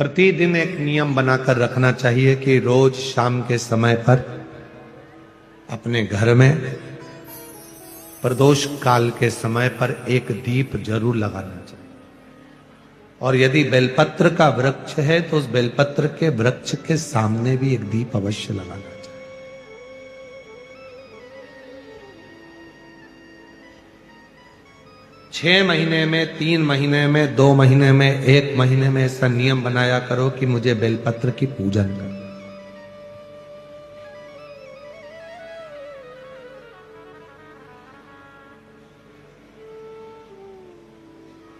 प्रतिदिन एक नियम बनाकर रखना चाहिए कि रोज शाम के समय पर अपने घर में प्रदोष काल के समय पर एक दीप जरूर लगाना चाहिए। और यदि बेलपत्र का वृक्ष है तो उस बेलपत्र के वृक्ष के सामने भी एक दीप अवश्य लगाना चाहिए। 6 महीने में, 3 महीने में, 2 महीने में, 1 महीने में ऐसा नियम बनाया करो कि मुझे बेलपत्र की पूजन करो।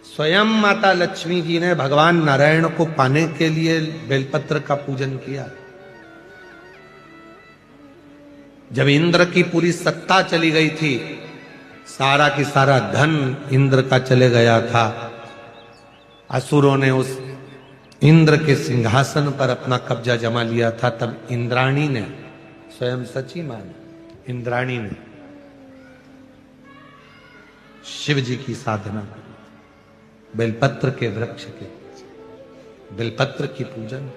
स्वयं माता लक्ष्मी जी ने भगवान नारायण को पाने के लिए बेलपत्र का पूजन किया। जब इंद्र की पूरी सत्ता चली गई थी, सारा की सारा धन इंद्र का चले गया था, असुरों ने उस इंद्र के सिंहासन पर अपना कब्जा जमा लिया था, तब इंद्राणी ने, स्वयं सची माने इंद्राणी ने शिव जी की साधना की, बेलपत्र के वृक्ष के, बेलपत्र की पूजन।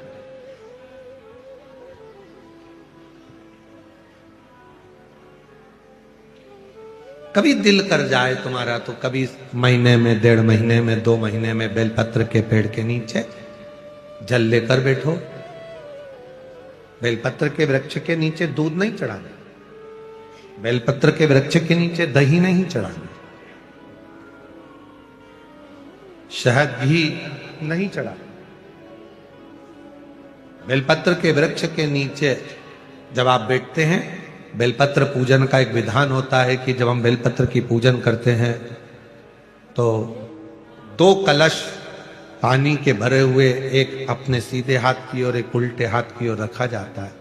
कभी दिल कर जाए तुम्हारा तो कभी महीने में, 1.5 महीने में, 2 महीने में बेलपत्र के पेड़ के नीचे जल लेकर बैठो। बेलपत्र के वृक्ष के नीचे दूध नहीं चढ़ाना, बेलपत्र के वृक्ष के नीचे दही नहीं चढ़ाना, शहद भी नहीं चढ़ाना। बेलपत्र के वृक्ष के नीचे जब आप बैठते हैं, बेलपत्र पूजन का एक विधान होता है कि जब हम बेलपत्र की पूजन करते हैं तो 2 कलश पानी के भरे हुए, एक अपने सीधे हाथ की ओर, एक उल्टे हाथ की ओर रखा जाता है।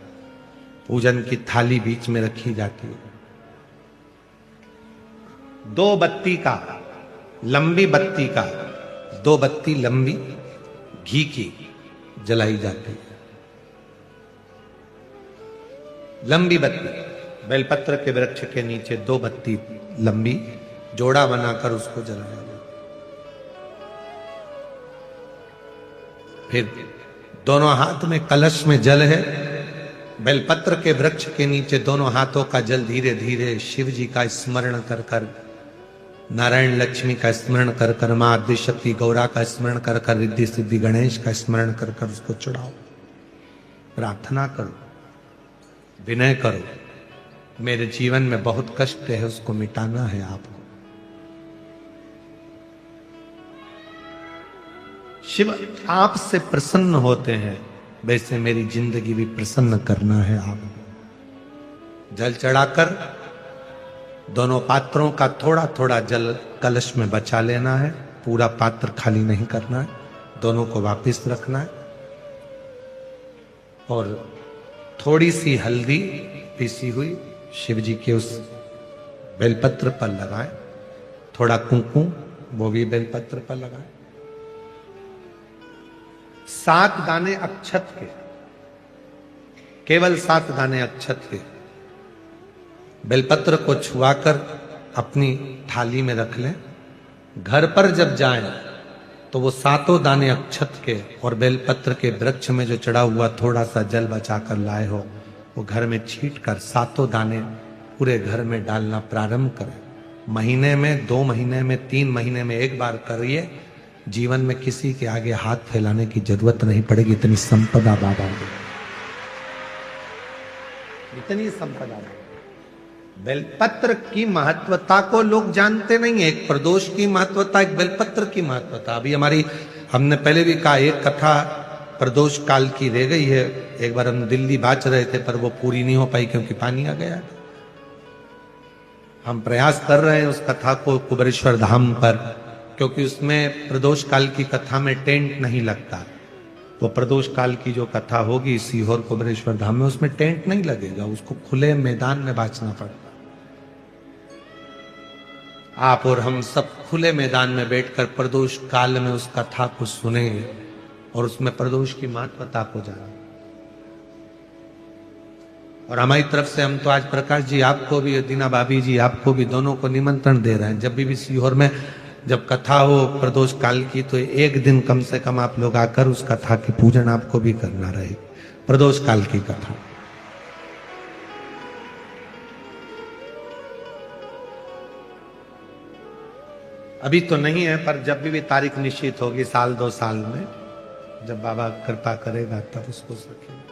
पूजन की थाली बीच में रखी जाती है। 2 बत्ती का, लंबी बत्ती का, 2 बत्ती लंबी घी की जलाई जाती है। लंबी बत्ती बेलपत्र के वृक्ष के नीचे 2 बत्ती लंबी जोड़ा बनाकर उसको जलाया जाता। फिर दोनों हाथ में कलश में जल है, बेलपत्र के वृक्ष के नीचे दोनों हाथों का जल धीरे धीरे शिव जी का स्मरण कर कर, नारायण लक्ष्मी का स्मरण कर कर, मां आदिशक्ति गौरा का स्मरण कर कर, रिद्धि सिद्धि गणेश का स्मरण कर कर उसको चढ़ाओ। प्रार्थना करो, विनय करो, मेरे जीवन में बहुत कष्ट है, उसको मिटाना है आपको। शिव आपसे प्रसन्न होते हैं, वैसे मेरी जिंदगी भी प्रसन्न करना है आपको। जल चढ़ाकर दोनों पात्रों का थोड़ा थोड़ा जल कलश में बचा लेना है, पूरा पात्र खाली नहीं करना है, दोनों को वापस रखना है। और थोड़ी सी हल्दी पीसी हुई शिव जी के उस बेलपत्र पर लगाएं, थोड़ा कुंकुम वो भी बेलपत्र पर लगाएं। 7 दाने अक्षत के, केवल 7 दाने अक्षत के बेलपत्र को छुआकर अपनी थाली में रख लें। घर पर जब जाएं तो वो 7 दाने अक्षत के और बेलपत्र के वृक्ष में जो चढ़ा हुआ थोड़ा सा जल बचाकर लाए हो, वो घर में छीट कर 7 दाने पूरे घर में डालना प्रारंभ करें। महीने में, 2 महीने में, 3 महीने में एक बार करिए। जीवन में किसी के आगे हाथ फैलाने की जरूरत नहीं पड़ेगी, इतनी संपदा बाबा दे, इतनी संपदा। बेलपत्र की महत्वता को लोग जानते नहीं है। एक प्रदोष की महत्वता, एक बेलपत्र की महत्वता। अभी हमने पहले भी कहा, एक कथा प्रदोष काल की रह गई है। एक बार हम दिल्ली बाच रहे थे पर वो पूरी नहीं हो पाई क्योंकि पानी आ गया। हम प्रयास कर रहे हैं उस कथा को कुबेरेश्वर धाम पर, क्योंकि उसमें प्रदोष काल की कथा में टेंट नहीं लगता। वो प्रदोष काल की जो कथा होगी सीहोर कुबेरेश्वर धाम में, उसमें टेंट नहीं लगेगा, उसको खुले मैदान में बांचना पड़ेगा। आप और हम सब खुले मैदान में बैठकर प्रदोष काल में उस कथा को सुने और उसमें प्रदोष की महत्वता को जाने। और हमारी तरफ से हम तो आज प्रकाश जी आपको भी, दीना भाभी जी आपको भी, दोनों को निमंत्रण दे रहे हैं। जब भी सीहोर में जब कथा हो प्रदोष काल की तो एक दिन कम से कम आप लोग आकर उस कथा की पूजन आपको भी करना रहे, प्रदोष काल की कथा। अभी तो नहीं है, पर जब भी तारीख निश्चित होगी साल 2 साल में, जब बाबा कृपा करेगा तब उसको सकेंगे।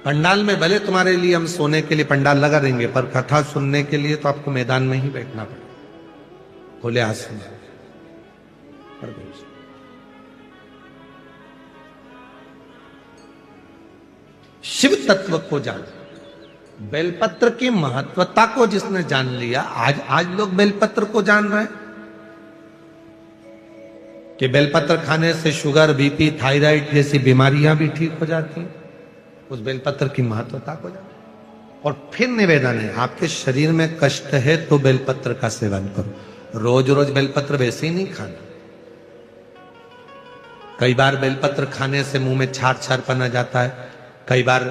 पंडाल में भले तुम्हारे लिए हम सोने के लिए पंडाल लगा देंगे, पर कथा सुनने के लिए तो आपको मैदान में ही बैठना पड़ेगा, खुले आसन। शिव तत्व को जान, बेलपत्र की महत्वता को जिसने जान लिया, आज लोग बेलपत्र को जान रहे हैं कि बेलपत्र खाने से शुगर, बीपी, थायराइड जैसी बीमारियां भी ठीक हो जाती हैं। उस बेलपत्र की महत्वता को जान। और फिर निवेदन है, आपके शरीर में कष्ट है तो बेलपत्र का सेवन करो। रोज रोज बेलपत्र वैसे ही नहीं खाना। कई बार बेलपत्र खाने से मुंह में छार छार पना जाता है, कई बार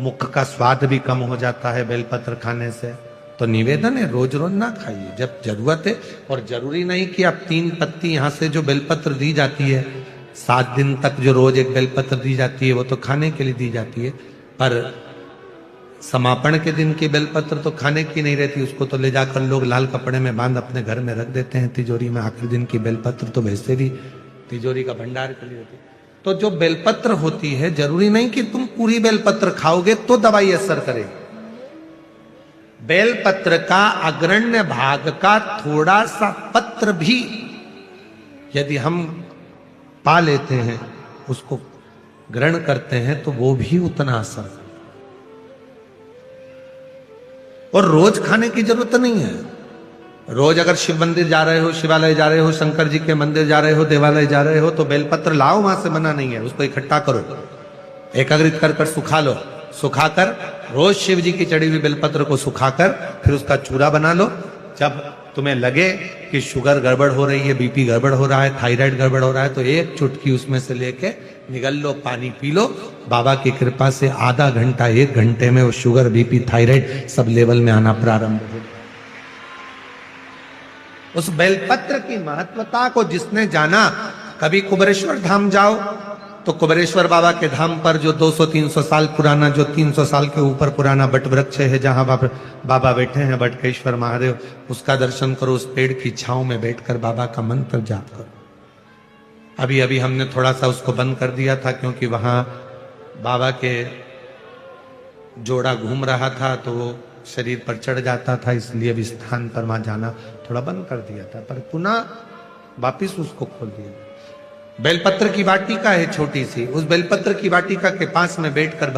मुख का स्वाद भी कम हो जाता है बेलपत्र खाने से। तो निवेदन है, रोज रोज ना खाइए, जब जरूरत है। और जरूरी नहीं कि आप 3 पत्ती यहां से जो बेलपत्र दी जाती है, 7 दिन तक जो रोज एक बेलपत्र दी जाती है, वो तो खाने के लिए दी जाती है। पर समापन के दिन की बेलपत्र तो खाने की नहीं रहती, उसको तो ले जाकर लोग लाल कपड़े में बांध अपने घर में रख देते हैं तिजोरी में। आखिरी दिन की बेलपत्र तो वैसे भी तिजोरी का भंडार के लिए होती है। तो जो बेलपत्र होती है, जरूरी नहीं कि तुम पूरी बेलपत्र खाओगे तो दवाई असर करेगी। बेलपत्र का अग्रण्य भाग का थोड़ा सा पत्र भी यदि हम पा लेते हैं, उसको ग्रहण करते हैं, तो वो भी उतना असर। और रोज खाने की जरूरत नहीं है। रोज अगर शिव मंदिर जा रहे हो, शिवालय जा रहे हो, शंकर जी के मंदिर जा रहे हो, देवालय जा रहे हो, तो बेलपत्र लाओ, वहां से मना नहीं है। उसको इकट्ठा करो, एकाग्रित कर कर सुखा लो। सुखाकर रोज शिव जी की चढ़ी हुई बेलपत्र को सुखाकर फिर उसका चूरा बना लो। जब तुम्हें लगे कि शुगर गड़बड़ हो रही है, बीपी गड़बड़ हो रहा है, थायराइड गड़बड़ हो रहा है, तो एक चुटकी उसमें से लेके निगल लो, पानी पी लो। बाबा की कृपा से आधा घंटा 1 घंटे में वो sugar, BP, thyroid sub level में आना प्रारंभ हो। उस बेलपत्र की महत्वता को जिसने जाना, कभी कुबेरेश्वर धाम जाओ तो कुबेरेश्वर बाबा के धाम पर जो 200-300 साल पुराना, जो 300 साल के ऊपर पुराना बट वृक्ष है, जहां बाबा बैठे हैं, बटकेश्वर महादेव, उसका दर्शन करो। उस पेड़ की छांव में बैठकर बाबा का मंत्र जाप करो। अभी अभी हमने थोड़ा सा उसको बंद कर दिया था, क्योंकि वहां बाबा के जोड़ा घूम रहा था तो वो शरीर पर चढ़ जाता था, इसलिए अब स्थान पर वहां जाना थोड़ा बंद कर दिया था, पर पुनः वापिस उसको खोल दिया। बेलपत्र की वाटिका है छोटी सी, उस बेलपत्र की वाटिका के पास में बैठकर